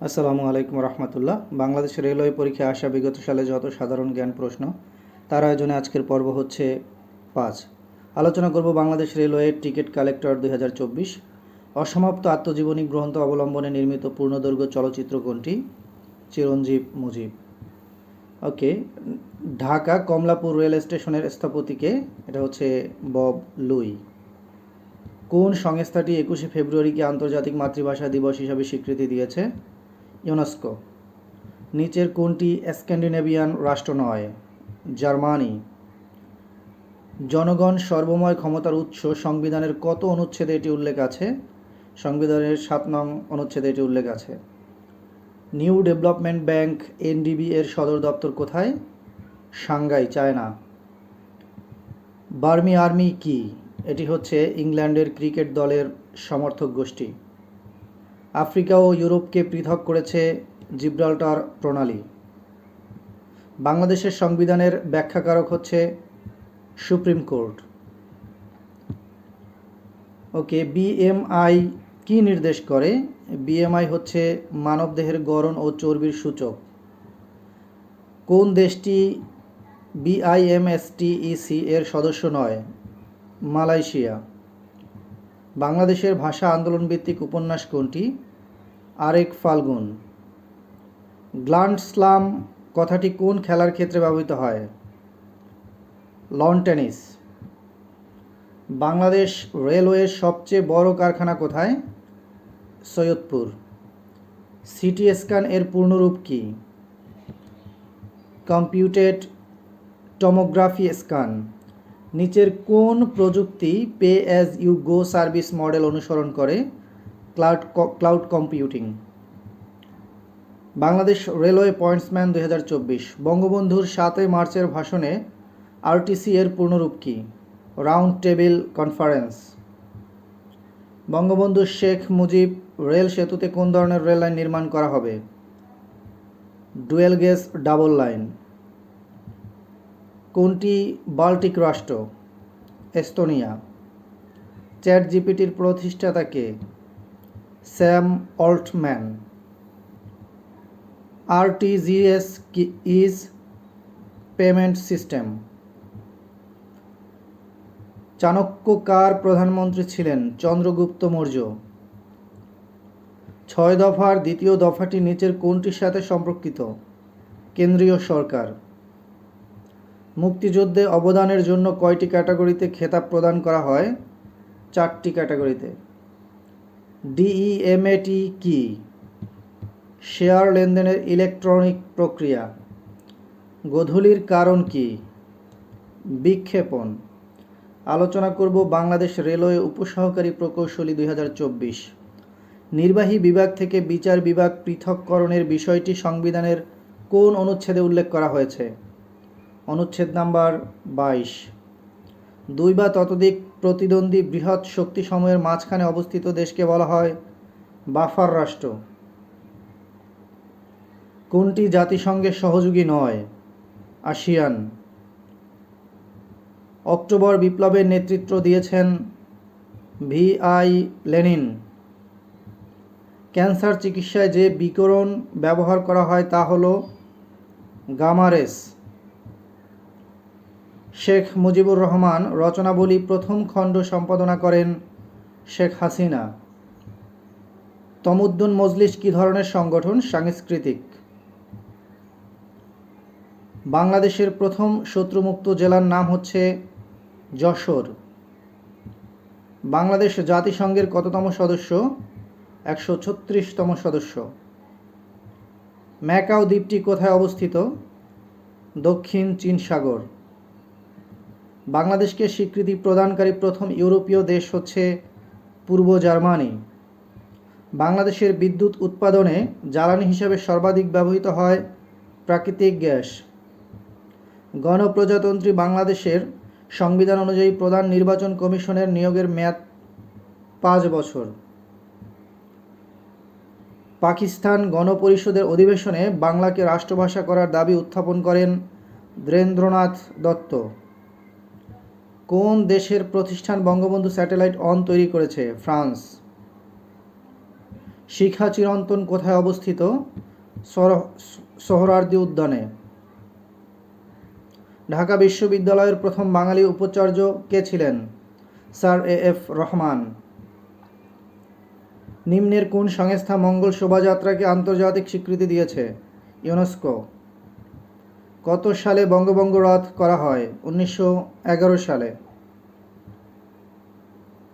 আসসালামু আলাইকুম রহমতুল্লাহ। বাংলাদেশ রেলওয়ে পরীক্ষায় আসা বিগত সালে যত সাধারণ জ্ঞান প্রশ্ন তার আয়োজনে আজকের পর্ব হচ্ছে 5। আলোচনা করব বাংলাদেশ রেলওয়ের টিকিট কালেক্টর 2024। অসমাপ্ত আত্মজীবনী গ্রন্থ অবলম্বনে নির্মিত পূর্ণদৈর্ঘ্য চলচ্চিত্র কোনটি? চিরঞ্জীব মুজিব। ওকে, ঢাকা কমলাপুর রেল স্টেশনের স্থপতিকে? এটা হচ্ছে বব লুই। কোন সংস্থাটি 21শে ফেব্রুয়ারিকে আন্তর্জাতিক মাতৃভাষা দিবস হিসাবে স্বীকৃতি দিয়েছে? ইউনেস্কো। নিচের কোনটি স্ক্যান্ডিনেভিয়ান রাষ্ট্র নয়? জার্মানি। জনগণ সর্বময় ক্ষমতার উৎস সংবিধানের কত অনুচ্ছেদে এটি উল্লেখ আছে? সংবিধানের 7 নং অনুচ্ছেদে এটি উল্লেখ আছে। নিউ ডেভেলপমেন্ট ব্যাংক এনডিবি এর সদর দপ্তর কোথায়? Shanghai, China. বার্মি আর্মি কি? এটি হচ্ছে ইংল্যান্ডের ক্রিকেট দলের সমর্থক গোষ্ঠী। আফ্রিকা ও ইউরোপকে পৃথক করেছে জিব্রাল্টার প্রণালী। বাংলাদেশের সংবিধানের ব্যাখ্যাকারক হচ্ছে সুপ্রিম কোর্ট। ওকে, বিএমআই কি নির্দেশ করে? বিএমআই হচ্ছে মানবদেহের গড়ন ও চর্বির সূচক। কোন দেশটি বিআইএমএসটিইসি এর সদস্য নয়? মালয়েশিয়া। বাংলাদেশের ভাষা আন্দোলন ভিত্তিক উপন্যাস কোনটি? আরেক ফাল্গুন। গ্র্যান্ড স্লাম কথাটি কোন খেলার ক্ষেত্রে ব্যবহৃত হয়? Loan tennis. বাংলাদেশ রেলওয়ের সবচেয়ে বড় কারখানা কোথায়? সৈয়দপুর। সিটি স্ক্যান এর পূর্ণরূপ কি? Computed tomography scan. নিচের কোন প্রযুক্তি pay as you go service model অনুসরণ করে? Cloud computing. Bangladesh railway pointsman 2024। বঙ্গবন্ধুর 7 মার্চের ভাষণে আরটিসি এর পূর্ণরূপ কি? Round table conference. Bangabandhu Sheikh Mujib rail সেতুতে কোন ধরনের রেল লাইন নির্মাণ করা হবে? Dual gauge double line. কোনটি বাল্টিক রাষ্ট্র? এস্তোনিয়া। চ্যাট জিপিটির প্রতিষ্ঠাতা কে? Sam Altman. RTGS is payment system. Chanakya কার প্রধানমন্ত্রী ছিলেন? চন্দ্রগুপ্ত মৌর্য। 6 দফার দ্বিতীয় দফাটি নিচের কোনটির সাথে সম্পর্কিত? কেন্দ্রীয় সরকার। মুক্তিযুদ্ধে অবদানের জন্য কয়টি ক্যাটাগরিতে খেতাব প্রদান করা হয়? 4টি ক্যাটাগরিতে। ডিইএমএটি কি? শেয়ার লেনদেনের ইলেকট্রনিক প্রক্রিয়া। গোধূলির কারণ কি? বিক্ষেপণ। আলোচনা করব বাংলাদেশ রেলওয়ে উপসহকারী প্রকৌশলী 2024। নির্বাহী বিভাগ থেকে বিচার বিভাগ পৃথককরণের বিষয়টি সংবিধানের কোন অনুচ্ছেদে উল্লেখ করা হয়েছে? অনুচ্ছেদ নাম্বার 22। 2 বা ততোধিক প্রতিদ্বন্দ্বী বৃহৎ শক্তিসমূহের মাঝখানে অবস্থিত দেশকে বলা হয় বাফার রাষ্ট্র। কোনটি জাতিসংঘের সহযোগী নয়? আসিয়ান। অক্টোবর বিপ্লবের নেতৃত্ব দিয়েছেন ভিআই লেনিন। ক্যান্সার চিকিৎসায় যে বিকিরণ ব্যবহার করা হয় তা হল গামা-রেস। শেখ মুজিবুর রহমান রচনাবলী প্রথম খণ্ড সম্পাদনা করেন শেখ হাসিনা। তমুদ্দুন মজলিস কী ধরনের সংগঠন? সাংস্কৃতিক। বাংলাদেশের প্রথম শত্রুমুক্ত জেলার নাম হচ্ছে যশোর। বাংলাদেশ জাতিসংঘের কততম সদস্য? 136তম সদস্য। ম্যাকাও দ্বীপটি কোথায় অবস্থিত? দক্ষিণ চীন সাগর। বাংলাদেশকে স্বীকৃতি প্রদানকারী প্রথম ইউরোপীয় দেশ হচ্ছে পূর্ব জার্মানি। বাংলাদেশের বিদ্যুৎ উৎপাদনে জ্বালানি হিসাবে সর্বাধিক ব্যবহৃত হয় প্রাকৃতিক গ্যাস। গণপ্রজাতন্ত্রী বাংলাদেশের সংবিধান অনুযায়ী প্রধান নির্বাচন কমিশনের নিয়োগের মেয়াদ 5 বছর। পাকিস্তান গণপরিষদের অধিবেশনে বাংলাকে রাষ্ট্রভাষা করার দাবি উত্থাপন করেন দ্রেন্দ্রনাথ দত্ত। কোন দেশের প্রতিষ্ঠান বঙ্গবন্ধু স্যাটেলাইট 1 তৈরি করেছে? ফ্রান্স। শিখা চিরন্তন কোথায় অবস্থিত? সোহরাওয়ার্দী উদ্যানে। ঢাকা বিশ্ববিদ্যালয়ের প্রথম বাঙালি উপাচার্য কে ছিলেন? Sir A F Rahman. নিম্নের কোন সংস্থা মঙ্গল শোভাযাত্রাকে আন্তর্জাতিক স্বীকৃতি দিয়েছে? ইউনেস্কো। কত সালে বঙ্গভঙ্গ রদ করা হয়? 1911 সালে।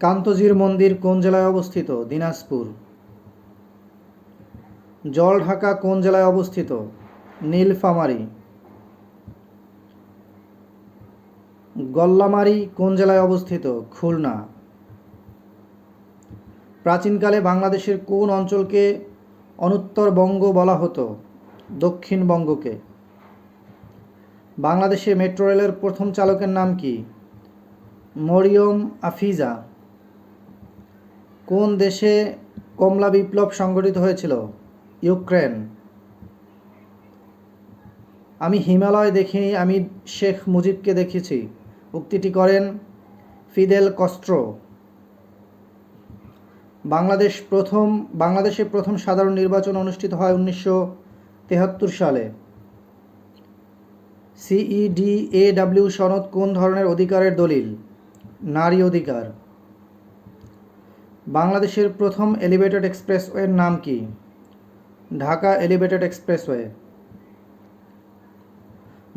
কান্তজির মন্দির কোন জেলায় অবস্থিত? দিনাজপুর। জলঢাকা কোন জেলায় অবস্থিত? নীলফামারী। গল্লামারী কোন জেলায় অবস্থিত? খুলনা। প্রাচীনকালে বাংলাদেশের কোন অঞ্চলকে অনুত্তরবঙ্গ বলা হতো? দক্ষিণবঙ্গকে। বাংলাদেশে মেট্রো রেলের প্রথম চালকের নাম কি? মরিয়ম আফিজা। কোন দেশে কমলা বিপ্লব সংঘটিত হয়েছিল? ইউক্রেন। আমি হিমালয় দেখিনি, আমি শেখ মুজিবকে দেখেছি উক্তিটি করেন ফিদেল কাস্ত্রো। বাংলাদেশে প্রথম সাধারণ নির্বাচন অনুষ্ঠিত হয় 1973 সালে। CEDAW সনদ কোন ধরনের অধিকারের দলিল? নারী অধিকার। বাংলাদেশের প্রথম এলিভেটেড এক্সপ্রেসওয়ের নাম কি? Dhaka elevated expressway.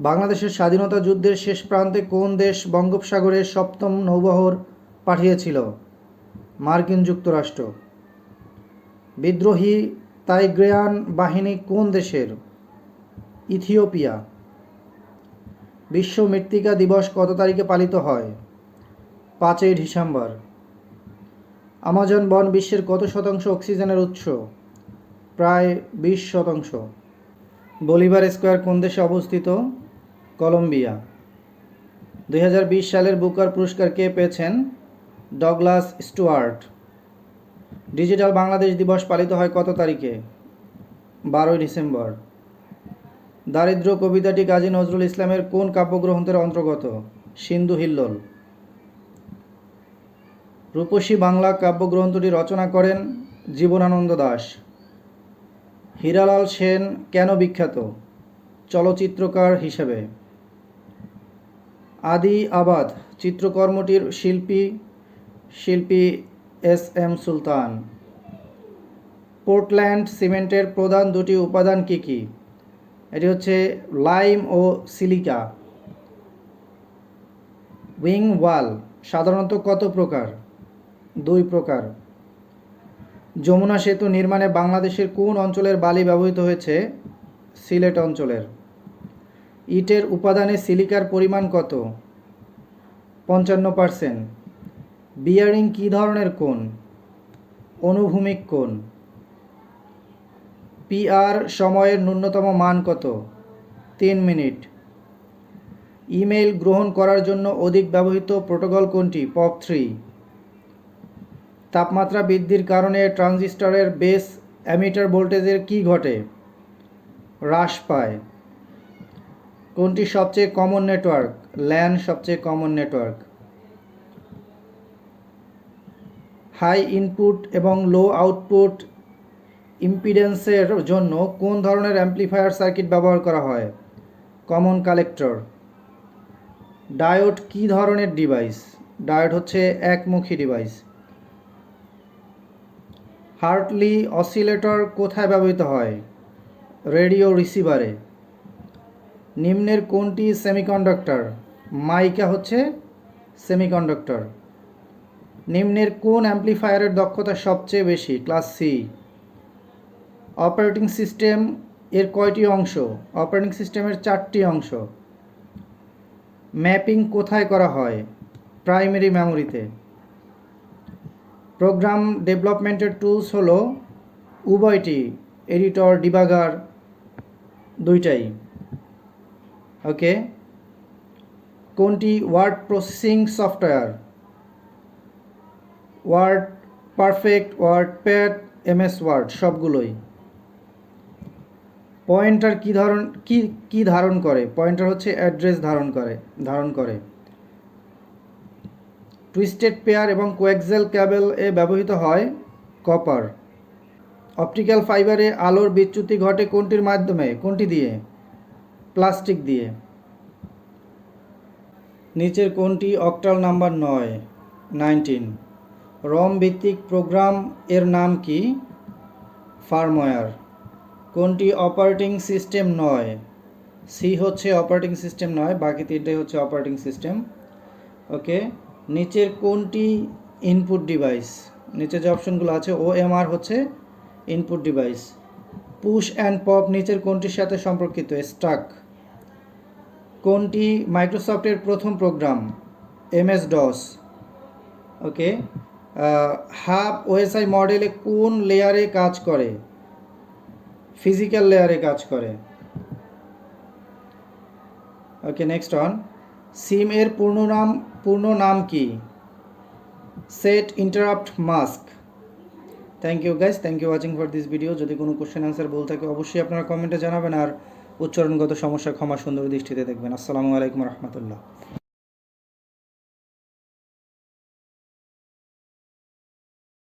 বাংলাদেশের স্বাধীনতা যুদ্ধের শেষ প্রান্তে কোন দেশ বঙ্গোপসাগরে সপ্তম নৌবহর পাঠিয়েছিল? মার্কিন যুক্তরাষ্ট্র। বিদ্রোহী তাইগ্রেয়ান বাহিনী কোন দেশের? ইথিওপিয়া। বিশ্ব মৃত্তিকা দিবস কত তারিখে পালিত হয়? 5 ডিসেম্বর। আমাজন বন বিশ্বের কত শতাংশ অক্সিজেনের উৎস? প্রায় 20%। বলিভার স্কোয়ার কোন দেশে অবস্থিত? কলম্বিয়া। 2020 সালের বুকার পুরস্কার কে পেয়েছেন? Douglas Stewart. ডিজিটাল বাংলাদেশ দিবস পালিত হয় কত তারিখে? 12 ডিসেম্বর। দারিদ্র কবিতাটি কাজী নজরুল ইসলামের কোন কাব্যগ্রন্থের অন্তর্গত? সিন্ধু হিল্লোল। রূপসী বাংলা কাব্যগ্রন্থটি রচনা করেন জীবনানন্দ দাশ। হীরালাল সেন কেন বিখ্যাত? চলচ্চিত্রকার হিসেবে। আদি আবাদ চিত্রকর্মটির শিল্পী SM সুলতান। পোর্টল্যান্ড সিমেন্টের প্রধান দুটি উপাদান কি কি? এটি হচ্ছে লাইম ও সিলিকা। উইং ওয়াল সাধারণত কত প্রকার? 2 প্রকার। যমুনা সেতু নির্মাণে বাংলাদেশের কোন অঞ্চলের বালি ব্যবহৃত হয়েছে? সিলেট অঞ্চলের। ইটের উপাদানে সিলিকার পরিমাণ কত? 55%। বিয়ারিং কী ধরনের কোণ? অনুভূমিক কোণ। PR সময়ের ন্যূনতম মান কত? 3 মিনিট। ইমেইল গ্রহণ করার জন্য অধিক ব্যবহৃত প্রোটোকল কোনটি? POP3। তাপমাত্রা বৃদ্ধির কারণে ট্রানজিস্টরের বেস এমিটার ভোল্টেজের কী ঘটে? হ্রাস পায়। কোনটি সবচেয়ে কমন নেটওয়ার্ক? LAN সবচেয়ে কমন নেটওয়ার্ক। হাই ইনপুট এবং লো আউটপুট ইম্পিডেন্সের জন্য কোন ধরনের অ্যাম্প্লিফায়ার সার্কিট ব্যবহার করা হয়? Common collector. ডায়োড কী ধরনের ডিভাইস? ডায়োড হচ্ছে একমুখী ডিভাইস। হার্টলি অসিলেটর কোথায় ব্যবহৃত হয়? রেডিও রিসিভারে। নিম্নের কোনটি সেমিকন্ডাক্টর? মাইকা হচ্ছে সেমিকন্ডাক্টর। নিম্নের কোন অ্যাম্প্লিফায়ারের দক্ষতা সবচেয়ে বেশি? Class C। অপারেটিং সিস্টেম এর কয়টি অংশ? অপারেটিং সিস্টেমের 4টি অংশ। ম্যাপিং কোথায় করা হয়? প্রাইমারি মেমোরিতে। প্রোগ্রাম ডেভেলপমেন্টের টুলস হলো উভয়টি, এডিটর, ডিবাগার, দুইটাই। ওকে। কোনটি word processing software? WordPerfect, WordPad, MS Word সবগুলোই। পয়েন্টার কি ধারণ করে? পয়েন্টার হচ্ছে অ্যাড্রেস ধারণ করে। টুইস্টেড পেয়ার এবং কোয়াক্সেল কেবল এ ব্যবহৃত হয় কপার। অপটিক্যাল ফাইবারে আলোর বিচ্যুতি ঘটে কোনটির মাধ্যমে, কোনটি দিয়ে? প্লাস্টিক দিয়ে। নিচের কোনটি অক্টাল নাম্বার নয়? 19। রম ভিত্তিক প্রোগ্রাম এর নাম কি? ফার্মওয়্যার। কোনটি অপারেটিং সিস্টেম নয়? সি হচ্ছে অপারেটিং সিস্টেম নয়, বাকি তিনটাই হচ্ছে অপারেটিং সিস্টেম। ওকে, নিচের কোনটি ইনপুট ডিভাইস? নিচে যে অপশনগুলো আছে OMR হচ্ছে input device. Push and pop নিচের কোনটির সাথে সম্পর্কিত? স্টাক। কোনটি মাইক্রোসফটের প্রথম প্রোগ্রাম? MS DOS। ওকে, হাব OSI মডেলে কোন লেয়ারে কাজ করে? ফিজিক্যাল লেয়ারে কাজ করে। ওকে, নেক্সট অন। সিম এর পূর্ণ নাম কি? Set interrupt mask. Thank you guys, thank you watching for this video. যদি কোনো কোশ্চেন অ্যান্সার ভুল থাকে অবশ্যই আপনারা কমেন্টে জানাবেন, আর উচ্চারণগত সমস্যা ক্ষমা সুন্দর দৃষ্টিতে দেখবেন। আসসালামু আলাইকুম রহমতুল্লাহ।